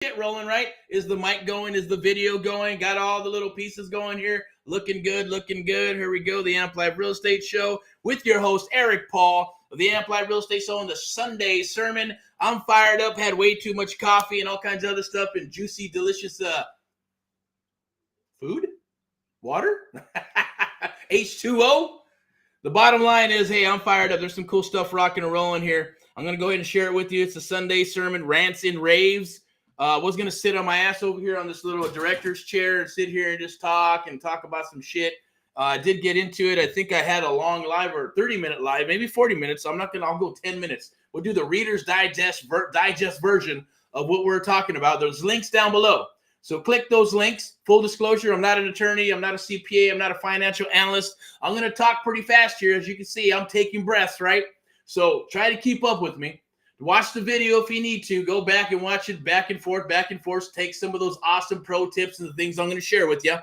Shit rolling, right? Is the mic going? Is the video going? Got all the little pieces going here. Looking good, looking good. Here we go. The Amp Live Real Estate Show with your host, Erick Paul of the Amp Live Real Estate Show on the Sunday sermon. I'm fired up, had way too much coffee and all kinds of other stuff and juicy, delicious food? Water? H2O? The bottom line is, hey, I'm fired up. There's some cool stuff rocking and rolling here. I'm going to go ahead and share it with you. It's a Sunday sermon, Rants and Raves. I was going to sit on my ass over here on this little director's chair and sit here and just talk about some shit. I did get into it. I think I had a long live or 30-minute live, maybe 40 minutes. So I'll go 10 minutes. We'll do the Reader's Digest version of what we're talking about. There's links down below. So click those links. Full disclosure, I'm not an attorney. I'm not a CPA. I'm not a financial analyst. I'm going to talk pretty fast here. As you can see, I'm taking breaths, right? So try to keep up with me. Watch the video if you need to. Go back and watch it back and forth. Take some of those awesome pro tips and the things I'm going to share with you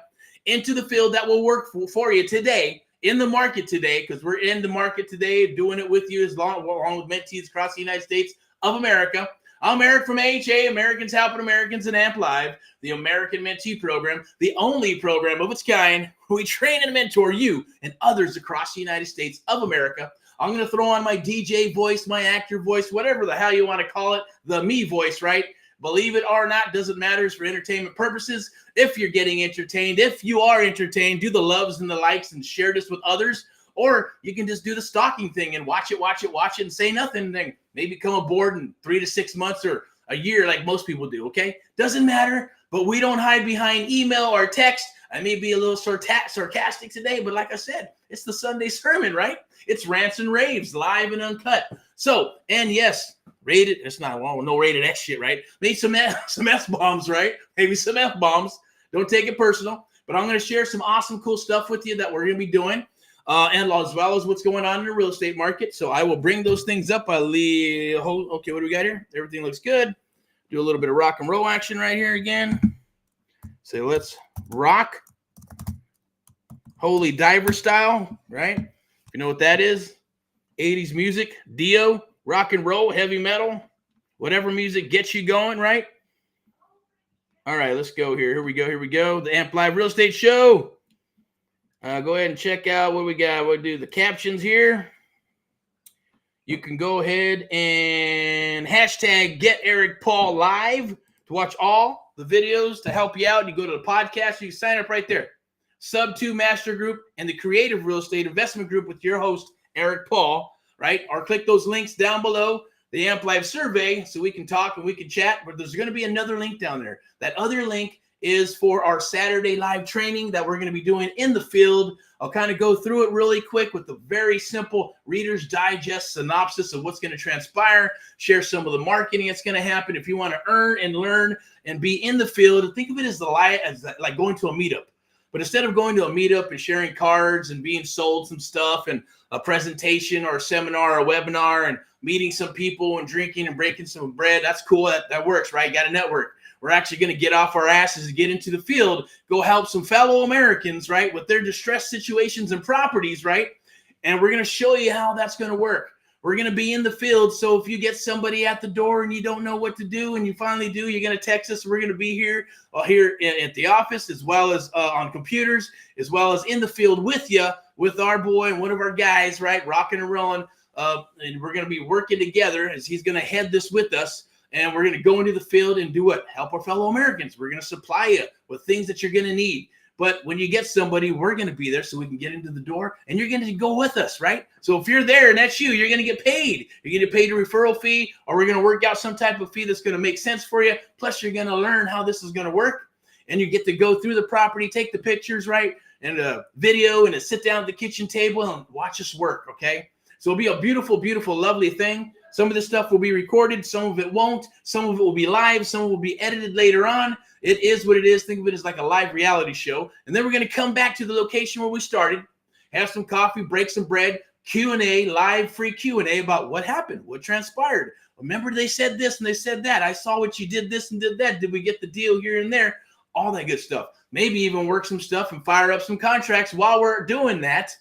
into the field that will work for you today, in the market today, because we're in the market today, doing it with you along with mentees across the United States of America. I'm Erick from AHA, Americans Helping Americans, and Amp Live, the American Mentee Program, the only program of its kind where we train and mentor you and others across the United States of America. I'm going to throw on my DJ voice, my actor voice, whatever the hell you want to call it, the me voice, right? Believe it or not, doesn't matter. It's for entertainment purposes. If you're getting entertained, if you are entertained, do the loves and the likes and share this with others. Or you can just do the stalking thing and watch it, and say nothing. Then maybe come aboard in 3 to 6 months or a year like most people do, okay? Doesn't matter, but we don't hide behind email or text. I may be a little sarcastic today, but like I said, it's the Sunday sermon, right? It's Rants and Raves, live and uncut. So, and yes, rated, it's not long, no rated X shit, right? Maybe some F-bombs, right? Maybe some F-bombs. Don't take it personal. But I'm going to share some awesome, cool stuff with you that we're going to be doing, and as well as what's going on in the real estate market. So I will bring those things up. Okay, what do we got here? Everything looks good. Do a little bit of rock and roll action right here again. Say, let's rock. Holy diver style, right? If you know what that is, 80s music, Dio, rock and roll, heavy metal, whatever music gets you going, right? All right, let's go here. Here we go. The Amp Live Real Estate Show. Go ahead and check out what we got. We'll do the captions here. You can go ahead and hashtag Get Erick Paul Live to watch all the videos to help you out. You go to the podcast, you sign up right there. SUBTOMASTER Group and the Creative Real Estate Investment Group with your host, Erick Paul, right? Or click those links down below, the Amp Live survey, so we can talk and we can chat. But there's going to be another link down there. That other link is for our Saturday live training that we're going to be doing in the field. I'll kind of go through it really quick with the very simple Reader's Digest synopsis of what's going to transpire, share some of the marketing that's going to happen. If you want to earn and learn and be in the field, think of it as like going to a meetup. But instead of going to a meetup and sharing cards and being sold some stuff and a presentation or a seminar or a webinar and meeting some people and drinking and breaking some bread, that's cool. That works, right? Got a network. We're actually going to get off our asses and get into the field, go help some fellow Americans, right, with their distressed situations and properties, right? And we're going to show you how that's going to work. We're going to be in the field, so if you get somebody at the door and you don't know what to do and you finally do, you're going to text us. We're going to be here at the office, as well as on computers, as well as in the field with you, with our boy and one of our guys, right, rocking and rolling. And we're going to be working together as he's going to head this with us. And we're going to go into the field and do what? Help our fellow Americans. We're going to supply you with things that you're going to need. But when you get somebody, we're going to be there so we can get into the door, and you're going to go with us, right? So if you're there and that's you, you're going to get paid. You're going to get paid a referral fee, or we're going to work out some type of fee that's going to make sense for you. Plus, you're going to learn how this is going to work, and you get to go through the property, take the pictures, right, and a video, and sit down at the kitchen table and watch us work, okay? So it'll be a beautiful, beautiful, lovely thing. Some of this stuff will be recorded. Some of it won't. Some of it will be live. Some will be edited later on. It is what it is. Think of it as like a live reality show. And then we're going to come back to the location where we started, have some coffee, break some bread, Q&A, live free Q&A about what happened, what transpired. Remember they said this and they said that. I saw what you did this and did that. Did we get the deal here and there? All that good stuff. Maybe even work some stuff and fire up some contracts while we're doing that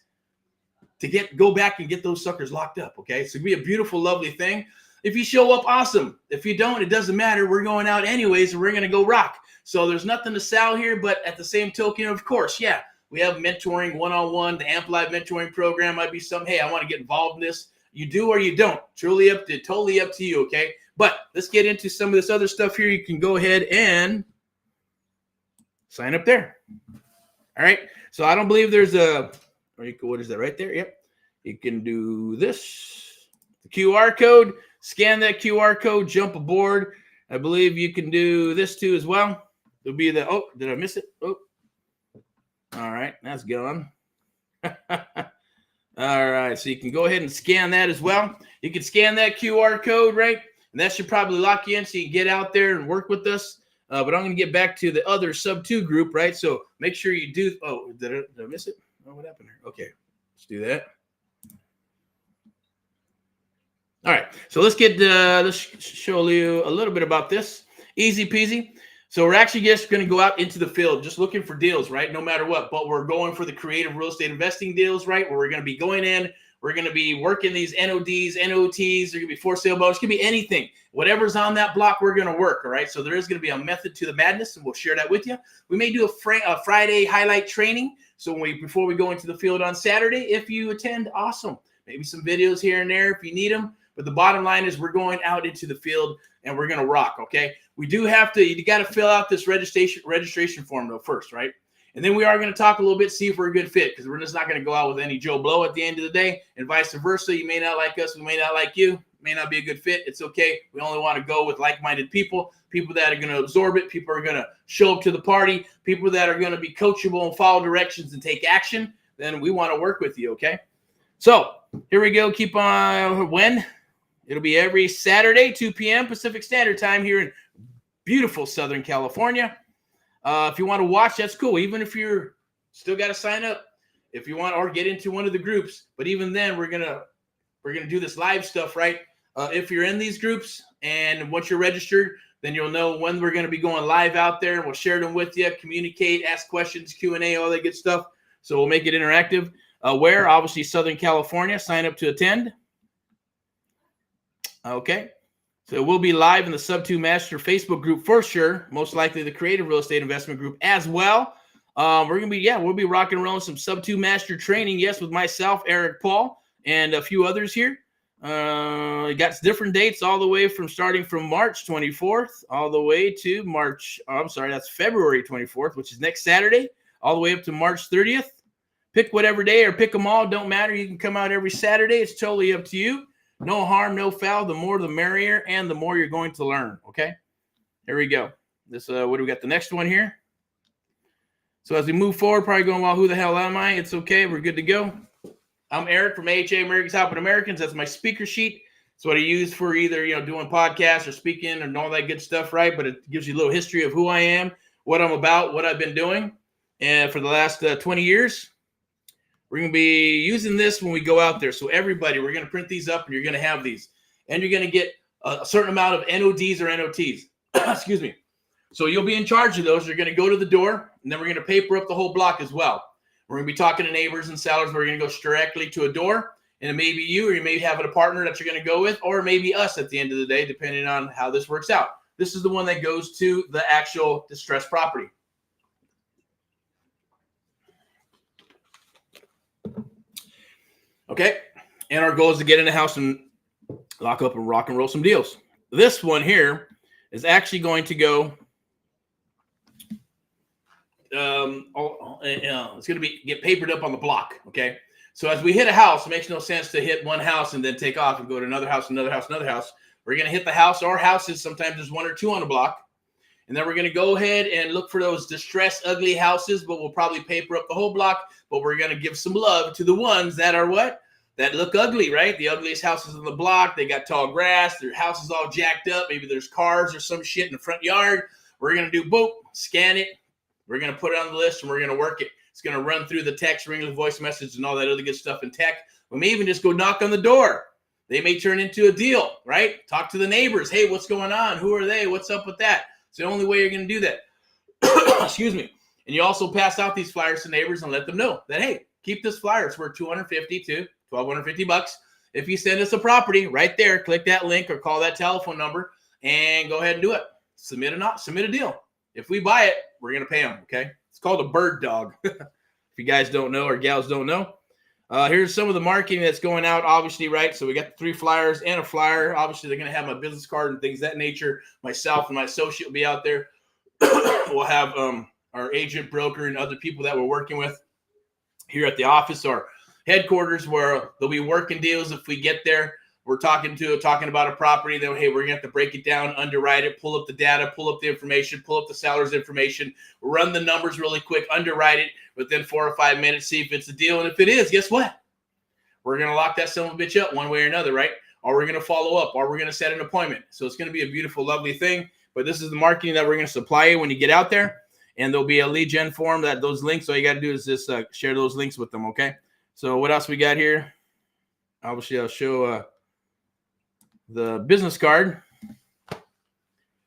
to go back and get those suckers locked up, okay? So it'll be a beautiful, lovely thing. If you show up, awesome. If you don't, it doesn't matter. We're going out anyways, and we're going to go rock. So there's nothing to sell here, but at the same token, of course, yeah, we have mentoring one-on-one. The Amplified mentoring program might be something, hey, I want to get involved in this. You do or you don't. Totally up to you, okay? But let's get into some of this other stuff here. You can go ahead and sign up there. All right. So I don't believe there's what is that right there? Yep. You can do this. The QR code. Scan that QR code. Jump aboard. I believe you can do this too as well. It'll be the, oh, did I miss it? Oh. All right. That's gone. All right. So you can go ahead and scan that as well. You can scan that QR code, right? And that should probably lock you in so you can get out there and work with us. But I'm going to get back to the other sub-2 group, right? So make sure you do. Oh, did I miss it? Oh, what happened here? Okay, let's do that. All right, so let's show you a little bit about this. Easy peasy. So we're actually just going to go out into the field, just looking for deals, right? No matter what, but we're going for the creative real estate investing deals, right? Where we're going to be going in. We're going to be working these NODs, NOTs. There could be for sale bonus. It could be anything. Whatever's on that block, we're going to work, all right? So there is going to be a method to the madness, and we'll share that with you. We may do a Friday highlight training. So before we go into the field on Saturday, if you attend, awesome. Maybe some videos here and there if you need them. But the bottom line is we're going out into the field, and we're going to rock, okay? We do have to – you got to fill out this registration form, though, first, right? And then we are going to talk a little bit, see if we're a good fit, because we're just not going to go out with any Joe Blow at the end of the day, and vice versa. You may not like us. We may not like you. May not be a good fit. It's okay. We only want to go with like-minded people that are going to absorb it, people are going to show up to the party, people that are going to be coachable and follow directions and take action. Then we want to work with you, okay? So here we go. Keep on when? It'll be every Saturday, 2 p.m. Pacific Standard Time here in beautiful Southern California. If you want to watch, that's cool. Even if you're still got to sign up if you want or get into one of the groups. But even then, we're gonna do this live stuff, right? If you're in these groups and once you're registered, then you'll know when we're going to be going live out there, and we'll share them with you, communicate, ask questions, Q&A, all that good stuff. So we'll make it interactive. Where? Obviously, Southern California. Sign up to attend. Okay. So we'll be live in the SUBTOMASTER Facebook group for sure. Most likely the Creative Real Estate Investment group as well. We'll be rocking and rolling some SUBTOMASTER training. Yes, with myself, Erick Paul, and a few others here. Got different dates all the way from starting from March 24th all the way to that's February 24th, which is next Saturday, all the way up to March 30th. Pick whatever day or pick them all. Don't matter. You can come out every Saturday. It's totally up to you. No harm, no foul. The more, the merrier, and the more you're going to learn. Okay, here we go. This what do we got? The next one here. So as we move forward, probably going, well, who the hell am I? It's okay. We're good to go. I'm Erick from AHA, America's Helping Americans. That's my speaker sheet. It's what I use for either doing podcasts or speaking and all that good stuff, right? But it gives you a little history of who I am, what I'm about, what I've been doing, and for the last 20 years. We're going to be using this when we go out there. So everybody, we're going to print these up, and you're going to have these. And you're going to get a certain amount of NODs or NOTs. Excuse me. So you'll be in charge of those. You're going to go to the door, and then we're going to paper up the whole block as well. We're going to be talking to neighbors and sellers. We're going to go directly to a door, and it may be you, or you may have a partner that you're going to go with, or maybe us at the end of the day, depending on how this works out. This is the one that goes to the actual distressed property. Okay, and our goal is to get in the house and lock up and rock and roll some deals. This one here is actually going to go. It's going to get papered up on the block. Okay, so as we hit a house, it makes no sense to hit one house and then take off and go to another house, another house, another house. We're going to hit the house or houses. Sometimes there's one or two on a block. And then we're going to go ahead and look for those distressed, ugly houses, but we'll probably paper up the whole block. But we're going to give some love to the ones that are what? That look ugly, right? The ugliest houses on the block. They got tall grass. Their house is all jacked up. Maybe there's cars or some shit in the front yard. We're going to do boop, scan it. We're going to put it on the list, and we're going to work it. It's going to run through the text, ring the voice message, and all that other good stuff in tech. We may even just go knock on the door. They may turn into a deal, right? Talk to the neighbors. Hey, what's going on? Who are they? What's up with that? It's the only way you're going to do that. Excuse me. And you also pass out these flyers to neighbors and let them know that, hey, keep this flyer. It's worth $250 to $1,250. if you send us a property right there, click that link or call that telephone number and go ahead and do it. Submit a deal. If we buy it, we're going to pay them, okay? It's called a bird dog. If you guys don't know or gals don't know. Here's some of the marketing that's going out, obviously, right? So we got the 3 flyers and a flyer. Obviously, they're going to have my business card and things of that nature. Myself and my associate will be out there. We'll have our agent, broker, and other people that we're working with here at the office or headquarters where they'll be working deals. If we get there, we're talking about a property, then, hey, we're going to have to break it down, underwrite it, pull up the data, pull up the information, pull up the seller's information, run the numbers really quick, underwrite it within 4 or 5 minutes, see if it's a deal. And if it is, guess what? We're going to lock that son of a bitch up one way or another, right? Or we're going to follow up, or we're going to set an appointment. So it's going to be a beautiful, lovely thing. But this is the marketing that we're going to supply you when you get out there. And there'll be a lead gen form that those links, all you got to do is just share those links with them, okay? So what else we got here? Obviously, I'll show the business card.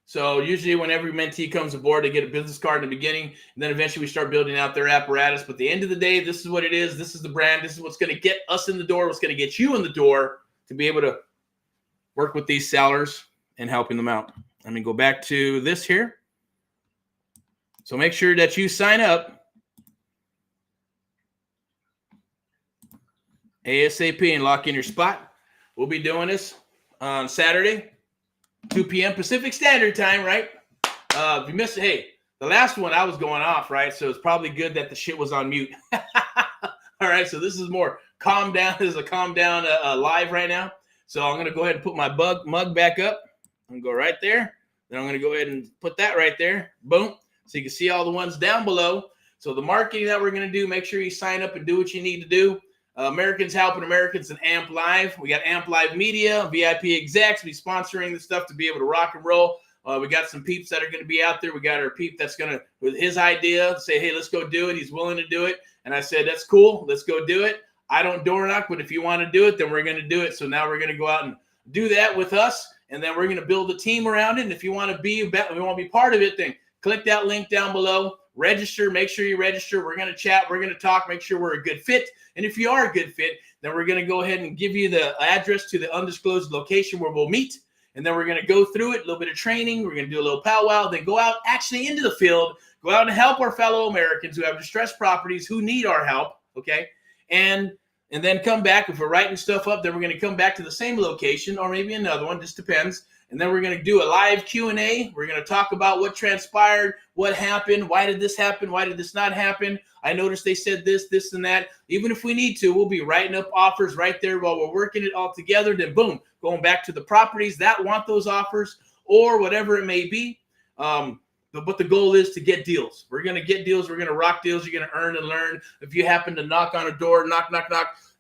So usually when every mentee comes aboard, they get a business card in the beginning, and then eventually we start building out their apparatus. But at the end of the day, this is what it is. This is the brand. This is what's going to get us in the door, what's going to get you in the door to be able to work with these sellers and helping them out. Let me go back to this here. So make sure that you sign up ASAP and lock in your spot. We'll be doing this on Saturday, 2 p.m. Pacific Standard Time, right? If you missed it, hey, the last one I was going off, right? So it's probably good that the shit was on mute. All right, so this is more calm down. This is a calm down live right now. So I'm going to go ahead and put my mug back up. I'm going to go right there. Then I'm going to go ahead and put that right there. Boom. So you can see all the ones down below. So the marketing that we're going to do, make sure you sign up and do what you need to do. Americans Helping Americans and AMP Live. We got AMP Live Media, VIP execs. We're sponsoring this stuff to be able to rock and roll. We got some peeps that are going to be out there. We got our peep that's going to, with his idea, say, hey, let's go do it. He's willing to do it. And I said, that's cool. Let's go do it. I don't door knock, but if you want to do it, then we're going to do it. So now we're going to go out and do that with us. And then we're going to build a team around it. And if you want to be part of it, then click that link down below. Register. Make sure you register. We're going to chat. We're going to talk. Make sure we're a good fit. And if you are a good fit, then we're going to go ahead and give you the address to the undisclosed location where we'll meet. And then we're going to go through it, a little bit of training. We're going to do a little powwow, then go out actually into the field, go out and help our fellow Americans who have distressed properties, who need our help, okay? And then come back. If we're writing stuff up, then we're going to come back to the same location or maybe another one, just depends. And then we're going to do a live Q&A. We're going to talk about what transpired, what happened, why did this happen, why did this not happen. I noticed they said this, this, and that. Even if we need to, we'll be writing up offers right there while we're working it all together. Then, boom, going back to the properties that want those offers or whatever it may be. But the goal is to get deals. We're going to get deals. We're going to rock deals. You're going to earn and learn. If you happen to knock on a door, knock,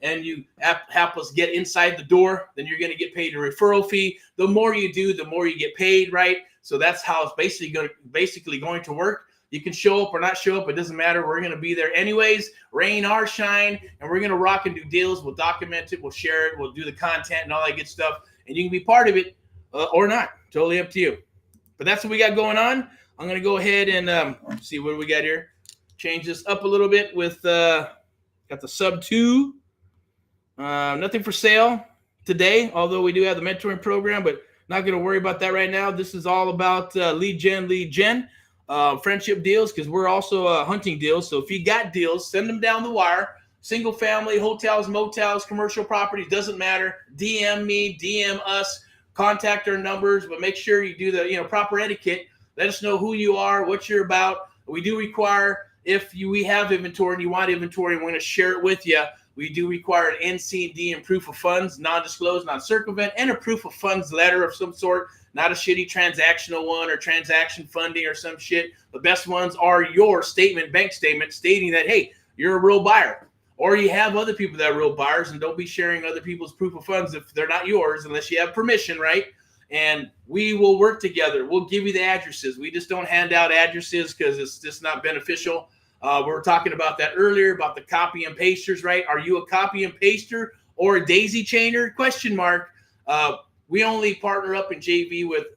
and you help us get inside the door, then you're going to get paid a referral fee. The more you do, the more you get paid, right? So that's how it's basically going to work. You can show up or not show up. It doesn't matter. We're going to be there anyways, rain or shine, and we're going to rock and do deals. We'll document it. We'll share it. We'll do the content and all that good stuff, and you can be part of it or not. Totally up to you. But that's what we got going on. I'm going to go ahead and see what we got here. Change this up a little bit with got the SUBTO. Nothing for sale today, although we do have the mentoring program, but not going to worry about that right now. This is all about lead gen, friendship deals, because we're also hunting deals. So if you got deals, send them down the wire. Single family, hotels, motels, commercial properties, doesn't matter. DM me, DM us, contact our numbers, but make sure you do the proper etiquette. Let us know who you are, what you're about. We do require, if we have inventory and you want inventory, we're going to share it with you. We do require an NCD and proof of funds, non-disclosed, non-circumvent, and a proof of funds letter of some sort, not a shitty transactional one or transaction funding or some shit. The best ones are your bank statement stating that, hey, you're a real buyer. Or you have other people that are real buyers, and don't be sharing other people's proof of funds if they're not yours unless you have permission, right? And we will work together. We'll give you the addresses. We just don't hand out addresses because it's just not beneficial. We were talking about that earlier about the copy and pasters, right? Are you a copy and paster or a daisy chainer? Question mark. We only partner up in JV with,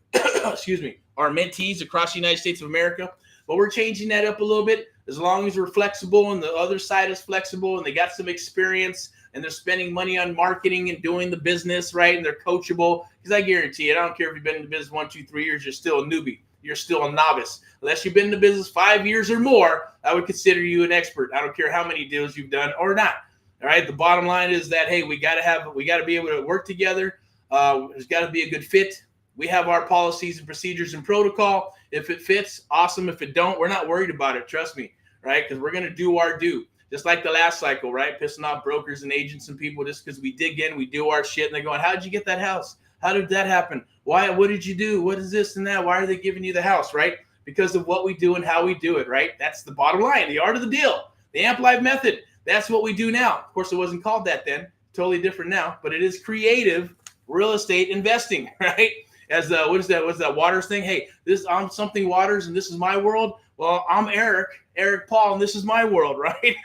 our mentees across the United States of America. But we're changing that up a little bit as long as we're flexible and the other side is flexible and they got some experience. and they're spending money on marketing and doing the business, right? And they're coachable. Because I guarantee it, I don't care if you've been in the business 1, 2, 3 years, you're still a newbie. You're still a novice. Unless you've been in the business 5 years or more, I would consider you an expert. I don't care how many deals you've done or not. All right. The bottom line is that, hey, we got to be able to work together. There's got to be a good fit. We have our policies and procedures and protocol. If it fits, awesome. If it don't, we're not worried about it. Trust me. Right. Because we're going to do our due. Just like the last cycle, right? Pissing off brokers and agents and people just because we dig in, we do our shit, and they're going, how did you get that house? How did that happen? Why? What did you do? What is this and that? Why are they giving you the house, right? Because of what we do and how we do it, right? That's the bottom line, the art of the deal, the Amp Live method. That's what we do now. Of course, it wasn't called that then. Totally different now, but it is creative real estate investing, right? As what is that? What's that Waters thing? Hey, I'm something Waters, and this is my world. Well, I'm Erick Paul, and this is my world, right?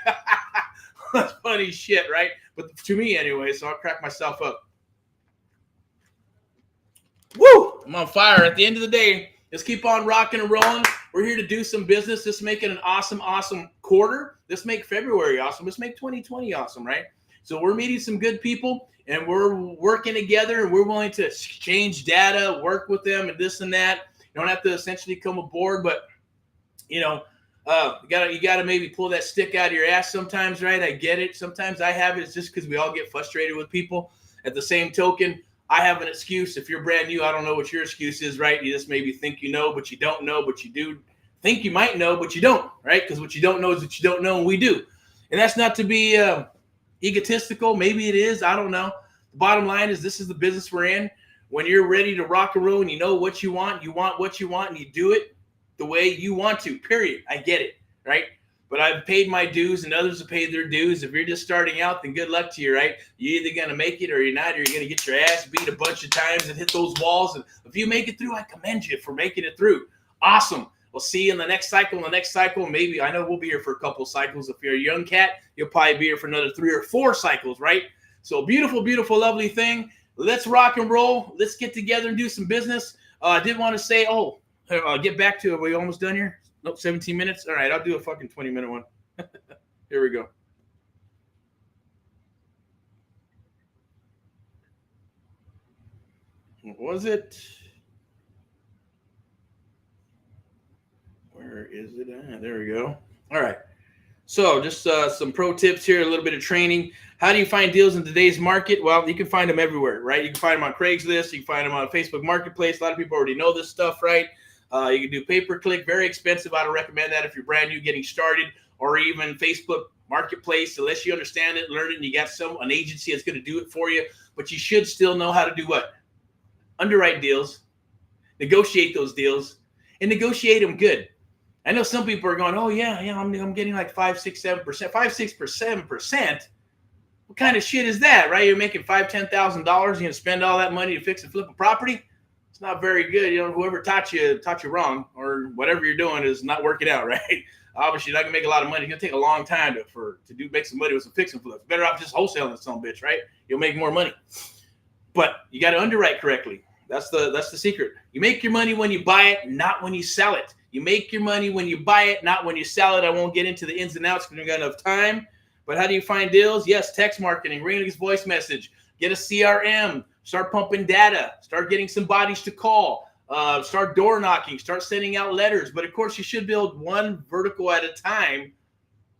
That's funny shit, right? But to me, anyway, so I'll crack myself up. Woo! I'm on fire. At the end of the day, let's keep on rocking and rolling. We're here to do some business. Let's make it an awesome, awesome quarter. Let's make February awesome. Let's make 2020 awesome, right? So we're meeting some good people, and we're working together, and we're willing to exchange data, work with them, and this and that. You don't have to essentially come aboard, but you know, you gotta maybe pull that stick out of your ass sometimes, right? I get it. Sometimes I have it. It's just because we all get frustrated with people. At the same token, I have an excuse. If you're brand new, I don't know what your excuse is, right? You just maybe think you know, but you don't know, but you do think you might know, but you don't, right? Because what you don't know is what you don't know, and we do. And that's not to be egotistical. Maybe it is. I don't know. The bottom line is this is the business we're in. When you're ready to rock and roll and you know what you want what you want, and you do it the way you want to, period. I get it, right? But I've paid my dues and others have paid their dues. If you're just starting out, then good luck to you, right? You're either going to make it or you're not, or you're going to get your ass beat a bunch of times and hit those walls. And if you make it through, I commend you for making it through. Awesome. We'll see you in the next cycle. Maybe, I know we'll be here for a couple of cycles. If you're a young cat, you'll probably be here for another 3 or 4 cycles, right? So beautiful, beautiful, lovely thing. Let's rock and roll. Let's get together and do some business. I did want to say, get back to it. Are we almost done here? Nope, 17 minutes. All right, I'll do a fucking 20-minute one. Here we go. What was it? Where is it at? There we go. All right. So just some pro tips here, a little bit of training. How do you find deals in today's market? Well, you can find them everywhere, right? You can find them on Craigslist. You can find them on Facebook Marketplace. A lot of people already know this stuff, right? You can do pay-per-click, very expensive. I don't recommend that if you're brand new getting started, or even Facebook Marketplace, unless you understand it, learn it, and you got an agency that's going to do it for you. But you should still know how to do what? Underwrite deals, negotiate those deals, and negotiate them good. I know some people are going, oh, yeah, I'm getting like 5, 6, 7%. 5, 6, 7%? What kind of shit is that, right? You're making $5,000, $10,000. You're going to spend all that money to fix and flip a property? It's not very good. You know, whoever taught you wrong, or whatever you're doing is not working out, right? Obviously, you're not going to make a lot of money. It's going to take a long time to make some money with some fix and flips. Better off just wholesaling some bitch, right? You'll make more money. But you got to underwrite correctly. That's the secret. You make your money when you buy it, not when you sell it. You make your money when you buy it, not when you sell it. I won't get into the ins and outs because we don't got enough time. But how do you find deals? Yes, text marketing, ring voice message, get a CRM, start pumping data, start getting some bodies to call, start door knocking, start sending out letters. But of course, you should build one vertical at a time.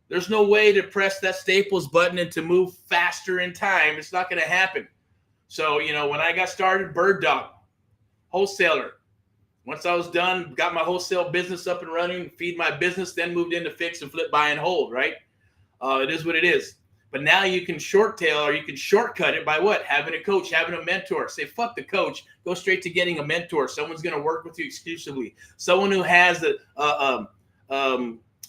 There's no way to press that Staples button and to move faster in time. It's not going to happen. So, when I got started, Bird Dog, wholesaler. Once I was done, got my wholesale business up and running, feed my business, then moved into fix and flip, buy and hold, right? It is what it is. But now you can short tail, or you can shortcut it by what? Having a coach, having a mentor. Say, fuck the coach. Go straight to getting a mentor. Someone's going to work with you exclusively. Someone who has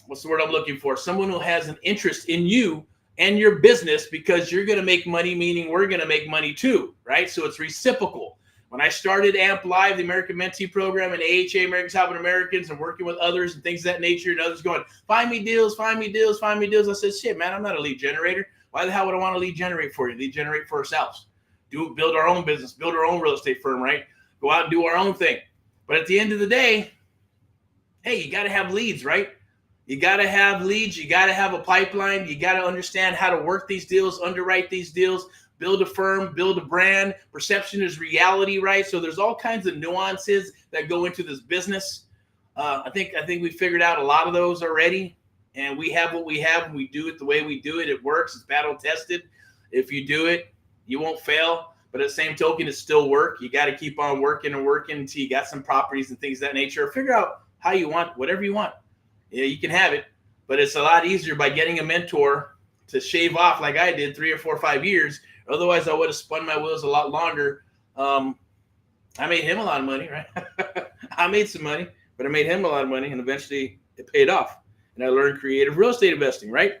what's the word I'm looking for? Someone who has an interest in you and your business, because you're going to make money, meaning we're going to make money too, right? So it's reciprocal. When I started AMP Live, the American Mentee Program, and AHA, Americans Helping Americans, and working with others and things of that nature, and others going, find me deals, find me deals, find me deals. I said, shit, man, I'm not a lead generator. Why the hell would I want to lead generate for you? Lead generate for ourselves. Build our own business, build our own real estate firm, right? Go out and do our own thing. But at the end of the day, hey, you got to have leads, right? You got to have leads. You got to have a pipeline. You got to understand how to work these deals, underwrite these deals, build a firm, build a brand. Perception is reality, right? So there's all kinds of nuances that go into this business. I think we figured out a lot of those already, and we have what we have, and we do it the way we do it. It works. It's battle tested. If you do it, you won't fail. But at the same token, it's still work. You got to keep on working and working until you got some properties and things of that nature. Figure out how you want, whatever you want. Yeah, you can have it, but it's a lot easier by getting a mentor to shave off like I did 3 or 4 or 5 years. Otherwise, I would have spun my wheels a lot longer. I made him a lot of money, right? I made some money, but I made him a lot of money, and eventually it paid off. And I learned creative real estate investing, right?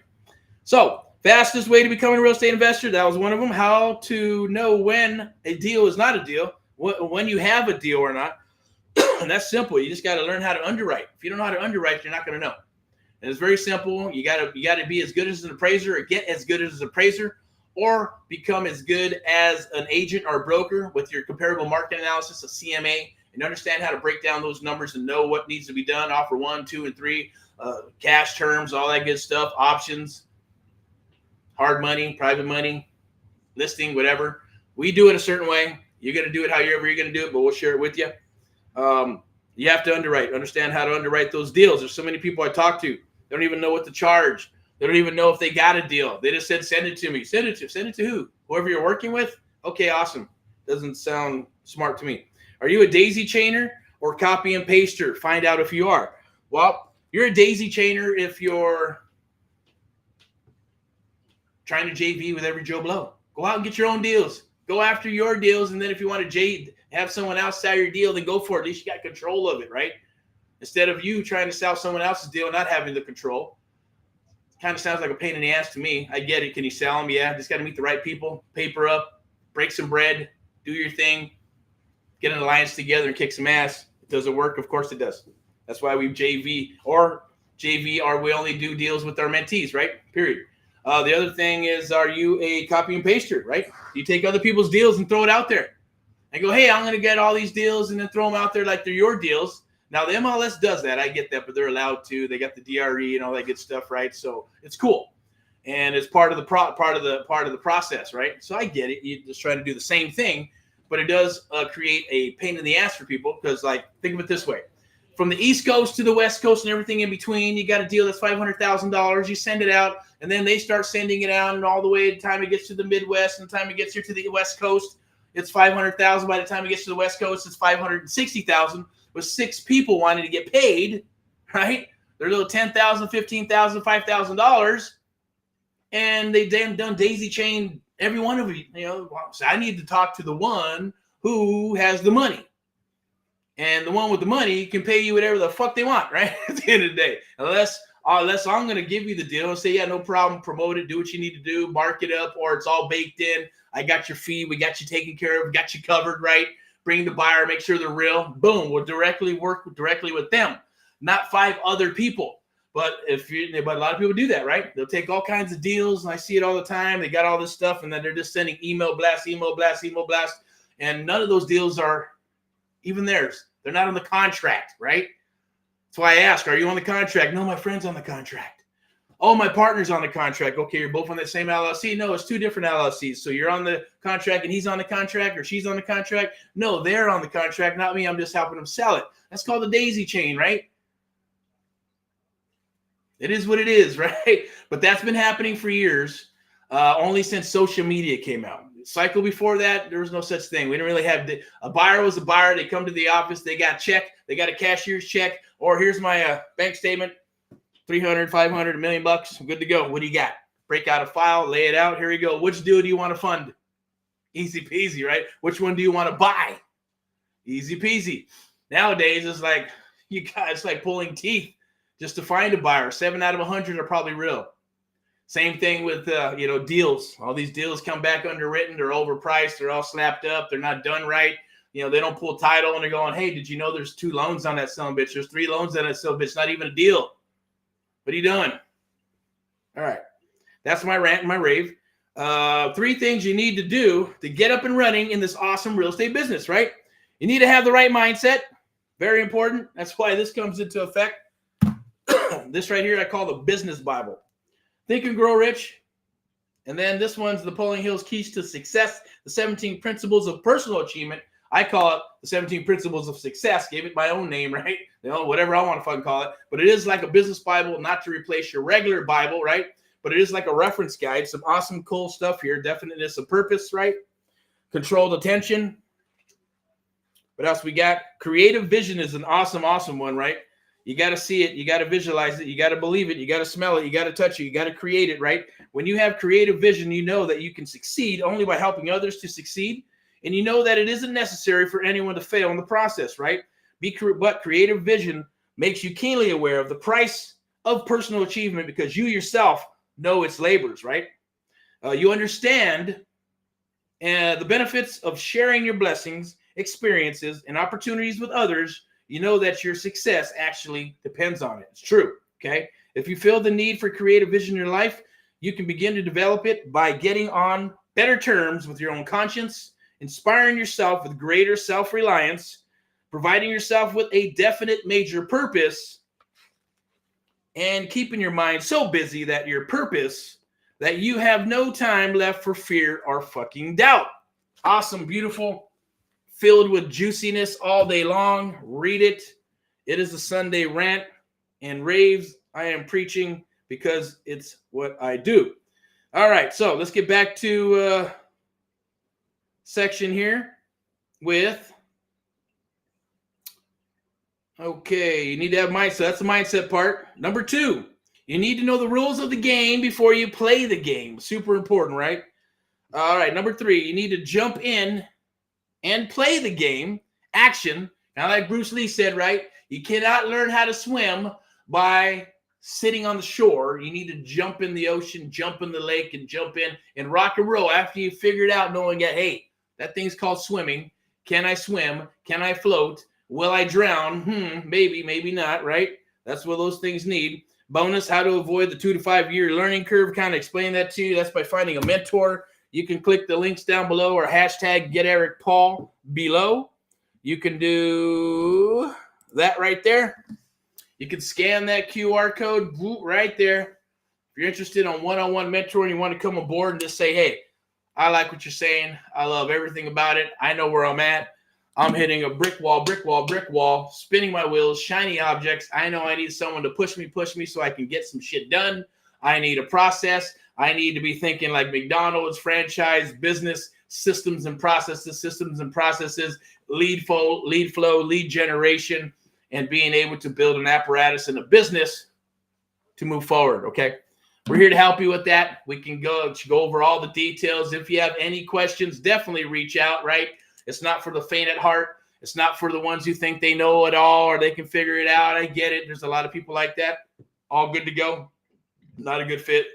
So fastest way to becoming a real estate investor, that was one of them. How to know when a deal is not a deal, when you have a deal or not. And that's simple. You just got to learn how to underwrite. If you don't know how to underwrite, you're not going to know. And it's very simple. You got to be as good as an appraiser, or get as good as an appraiser, or become as good as an agent or a broker with your comparable market analysis, a CMA, and understand how to break down those numbers and know what needs to be done. Offer 1, 2, and 3, cash terms, all that good stuff, options, hard money, private money, listing, whatever. We do it a certain way. You're going to do it however you're going to do it, but we'll share it with you. You have to understand how to underwrite those deals. There's so many people I talk to, they don't even know what to charge. They don't even know if they got a deal. They just said, send it to me. Send it to who? Whoever you're working with? Okay, awesome. Doesn't sound smart to me. Are you a daisy chainer or copy and paster? Find out if you are. Well, you're a daisy chainer if you're trying to JV with every Joe Blow. Go out and get your own deals. Go after your deals, and then if you want to have someone else sell your deal, then go for it. At least you got control of it, right? Instead of you trying to sell someone else's deal and not having the control. It kind of sounds like a pain in the ass to me. I get it. Can you sell them? Yeah. Just got to meet the right people, paper up, break some bread, do your thing, get an alliance together and kick some ass. Does it work? Of course it does. That's why we JV or we only do deals with our mentees, right? Period. The other thing is, are you a copy and paster, right? You take other people's deals and throw it out there. And go, hey, I'm going to get all these deals and then throw them out there like they're your deals. Now, the MLS does that. I get that, but they're allowed to. They got the DRE and all that good stuff, right? So it's cool. And it's part of the process, right? So I get it. You're just trying to do the same thing, but it does create a pain in the ass for people because, like, think of it this way. From the East Coast to the West Coast and everything in between, you got a deal that's $500,000. You send it out, and then they start sending it out, and all the way to the time it gets to the Midwest, and the time it gets here to the West Coast, it's $500,000. By the time it gets to the West Coast, it's $560,000 with 6 people wanting to get paid, right? They're little $10,000, $15,000, $5,000, and they damn done daisy chain every one of you. You know, so I need to talk to the one who has the money. And the one with the money can pay you whatever the fuck they want, right? At the end of the day. Unless I'm going to give you the deal and say, yeah, no problem, promote it, do what you need to do, mark it up, or it's all baked in. I got your fee. We got you taken care of, got you covered, right? Bring the buyer, make sure they're real. Boom, we'll work directly with them, not 5 other people. But a lot of people do that, right? They'll take all kinds of deals, and I see it all the time. They got all this stuff, and then they're just sending email blast, and none of those deals are even theirs. They're not on the contract, right? That's why I ask, are you on the contract? No, my friend's on the contract. Oh, my partner's on the contract. Okay, you're both on the same LLC. No, it's 2 different LLCs. So you're on the contract and he's on the contract, or she's on the contract. No, they're on the contract, not me. I'm just helping them sell it. That's called the daisy chain, right? It is what it is, right? But that's been happening for years, only since social media came out. Cycle before that, there was no such thing. We didn't really have a buyer was a buyer. They come to the office, they got a check, they got a cashier's check, or here's my bank statement, $300, $500, $1 million bucks. I'm good to go. What do you got? Break out a file, lay it out. Here you go. Which deal do you want to fund? Easy peasy, right? Which one do you want to buy? Easy peasy. Nowadays, it's like it's like pulling teeth just to find a buyer. 7 out of 100 are probably real. Same thing with, deals. All these deals come back underwritten. They're overpriced. They're all slapped up. They're not done right. They don't pull title, and they're going, hey, did you know there's 2 loans on that son of a bitch? There's 3 loans on that son of a bitch. Not even a deal. What are you doing? All right. That's my rant and my rave. 3 things you need to do to get up and running in this awesome real estate business, right? You need to have the right mindset. Very important. That's why this comes into effect. This right here I call the business Bible. Think and Grow Rich. And then this one's Napoleon Hill's Keys to Success, the 17 Principles of Personal Achievement. I call it the 17 Principles of Success. Gave it my own name, right? You know, whatever I want to fucking call it. But it is like a business Bible, not to replace your regular Bible, right? But it is like a reference guide. Some awesome, cool stuff here. Definiteness of purpose, right? Controlled attention. What else we got? Creative vision is an awesome, awesome one, right? You got to see it. You got to visualize it. You got to believe it. You got to smell it. You got to touch it. You got to create it, right? When you have creative vision, you know that you can succeed only by helping others to succeed. And you know that it isn't necessary for anyone to fail in the process, right? But creative vision makes you keenly aware of the price of personal achievement because you yourself know its labors, right? You understand the benefits of sharing your blessings, experiences, and opportunities with others. You know that your success actually depends on it. It's true, okay? If you feel the need for creative vision in your life, you can begin to develop it by getting on better terms with your own conscience, inspiring yourself with greater self-reliance, providing yourself with a definite major purpose, and keeping your mind so busy that your purpose that you have no time left for fear or fucking doubt. Awesome, beautiful, filled with juiciness all day long. Read it. It is a Sunday rant and raves. I am preaching because it's what I do. All right, so let's get back to section here with, okay, you need to have mindset. That's the mindset part. Number 2, you need to know the rules of the game before you play the game. Super important, right? All right, number 3, you need to jump in and play the game. Action. Now, like Bruce Lee said, right? You cannot learn how to swim by sitting on the shore. You need to jump in the ocean, jump in the lake, and jump in and rock and roll after you figure it out, knowing that, hey, that thing's called swimming. Can I swim? Can I float? Will I drown? Maybe, maybe not, right? That's what those things need. Bonus, how to avoid the 2 to 5 year learning curve. Kind of explain that to you. That's by finding a mentor. You can click the links down below or hashtag get Erick Paul below. You can do that right there. You can scan that QR code right there. If you're interested in one-on-one mentoring, you want to come aboard and just say, hey, I like what you're saying. I love everything about it. I know where I'm at. I'm hitting a brick wall, spinning my wheels, shiny objects. I know I need someone to push me so I can get some shit done. I need a process. I need to be thinking like McDonald's, franchise, business, systems and processes, lead flow, lead generation, and being able to build an apparatus and a business to move forward, okay? We're here to help you with that. We can go over all the details. If you have any questions, definitely reach out, right? It's not for the faint at heart. It's not for the ones who think they know it all or they can figure it out. I get it. There's a lot of people like that. All good to go. Not a good fit,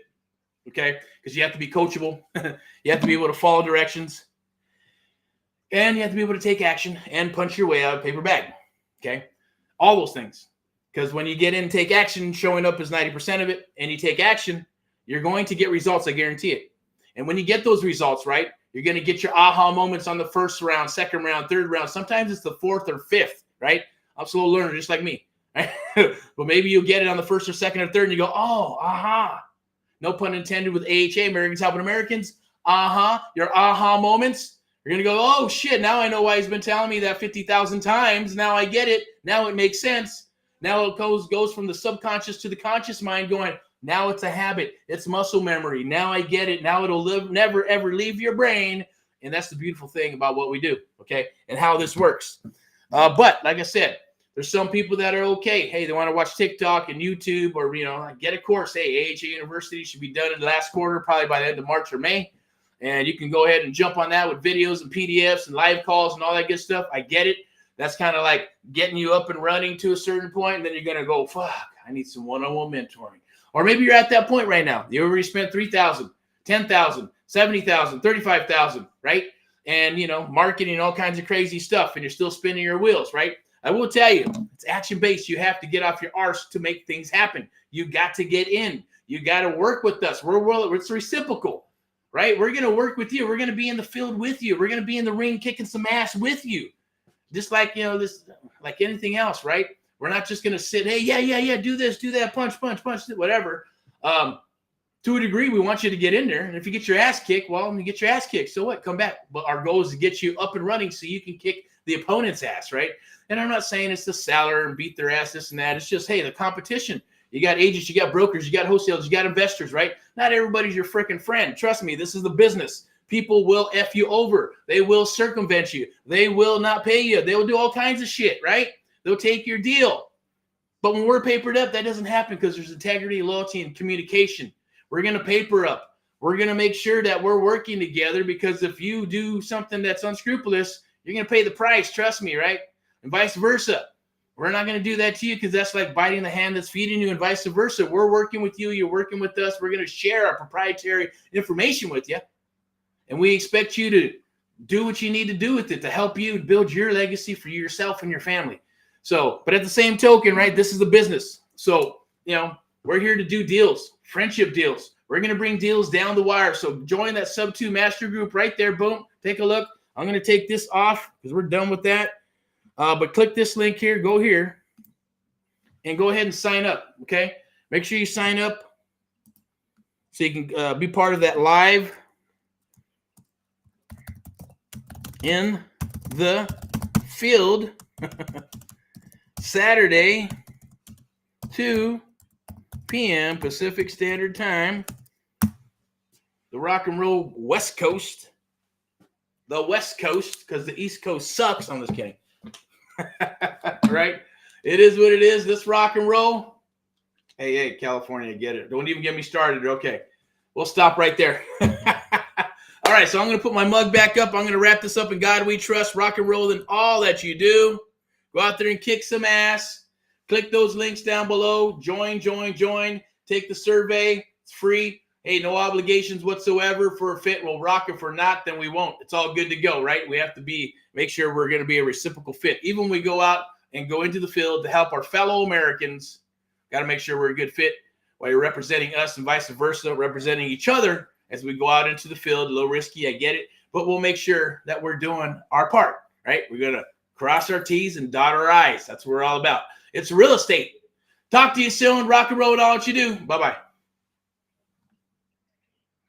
okay? Because you have to be coachable. You have to be able to follow directions. And you have to be able to take action and punch your way out of a paper bag, okay? All those things. Because when you get in and take action, showing up is 90% of it, and you take action, you're going to get results, I guarantee it. And when you get those results, right, you're going to get your aha moments on the first round, second round, third round. Sometimes it's the fourth or fifth, right? I'm a slow learner, just like me. Right? But maybe you'll get it on the first or second or third, and you go, oh, aha. No pun intended with AHA, Americans Helping Americans. Aha, your aha moments. You're going to go, oh, shit, now I know why he's been telling me that 50,000 times. Now I get it. Now it makes sense. Now it goes from the subconscious to the conscious mind going, now it's a habit. It's muscle memory. Now I get it. Now it'll never, ever leave your brain. And that's the beautiful thing about what we do, okay, and how this works. But like I said, there's some people that are okay. Hey, they want to watch TikTok and YouTube or, you know, get a course. Hey, AHA University should be done in the last quarter, probably by the end of March or May. And you can go ahead and jump on that with videos and PDFs and live calls and all that good stuff. I get it. That's kind of like getting you up and running to a certain point, and then you're going to go, fuck, I need some one-on-one mentoring. Or maybe you're at that point right now. You already spent $3,000, $10,000, $70,000, $35,000, right? And, you know, marketing and all kinds of crazy stuff, and you're still spinning your wheels, right? I will tell you, it's action-based. You have to get off your arse to make things happen. You got to get in. You got to work with us. It's reciprocal, right? We're going to work with you. We're going to be in the field with you. We're going to be in the ring kicking some ass with you. Just like, you know, this, like anything else, right? We're not just going to sit, hey, yeah, do this, do that, punch, whatever. To a degree, we want you to get in there. And if you get your ass kicked, well, you get your ass kicked. So what? Come back. But our goal is to get you up and running so you can kick the opponent's ass, right? And I'm not saying it's the seller and beat their ass, this and that. It's just, hey, the competition. You got agents, you got brokers, you got wholesalers, you got investors, right? Not everybody's your freaking friend. Trust me, this is the business. People will F you over. They will circumvent you. They will not pay you. They will do all kinds of shit, right? They'll take your deal. But when we're papered up, that doesn't happen because there's integrity, loyalty, and communication. We're going to paper up. We're going to make sure that we're working together, because if you do something that's unscrupulous, you're going to pay the price. Trust me, right? And vice versa. We're not going to do that to you, because that's like biting the hand that's feeding you, and vice versa. We're working with you. You're working with us. We're going to share our proprietary information with you. And we expect you to do what you need to do with it to help you build your legacy for yourself and your family. So, but at the same token, right, this is the business. So, we're here to do deals, friendship deals. We're going to bring deals down the wire. So join that SUBTO master group right there. Boom. Take a look. I'm going to take this off because we're done with that. But click this link here. Go here. And go ahead and sign up. Okay. Make sure you sign up so you can be part of that live in the field Saturday, 2 p.m. Pacific Standard Time. The rock and roll West Coast. The West Coast, because the East Coast sucks. I'm just kidding. Right? It is what it is. This rock and roll. Hey, California, get it. Don't even get me started. Okay. We'll stop right there. All right, so I'm going to put my mug back up. I'm going to wrap this up in God We Trust, rock and roll in all that you do. Go out there and kick some ass. Click those links down below. Join. Take the survey. It's free. Hey, no obligations whatsoever. For a fit, we'll rock it. For not, then we won't. It's all good to go, right? We have to make sure we're going to be a reciprocal fit. Even when we go out and go into the field to help our fellow Americans, got to make sure we're a good fit while you're representing us and vice versa, representing each other as we go out into the field. A little risky, I get it. But we'll make sure that we're doing our part, right? We're going to cross our T's and dot our I's. That's what we're all about. It's real estate. Talk to you soon. Rock and roll and all that you do. Bye-bye.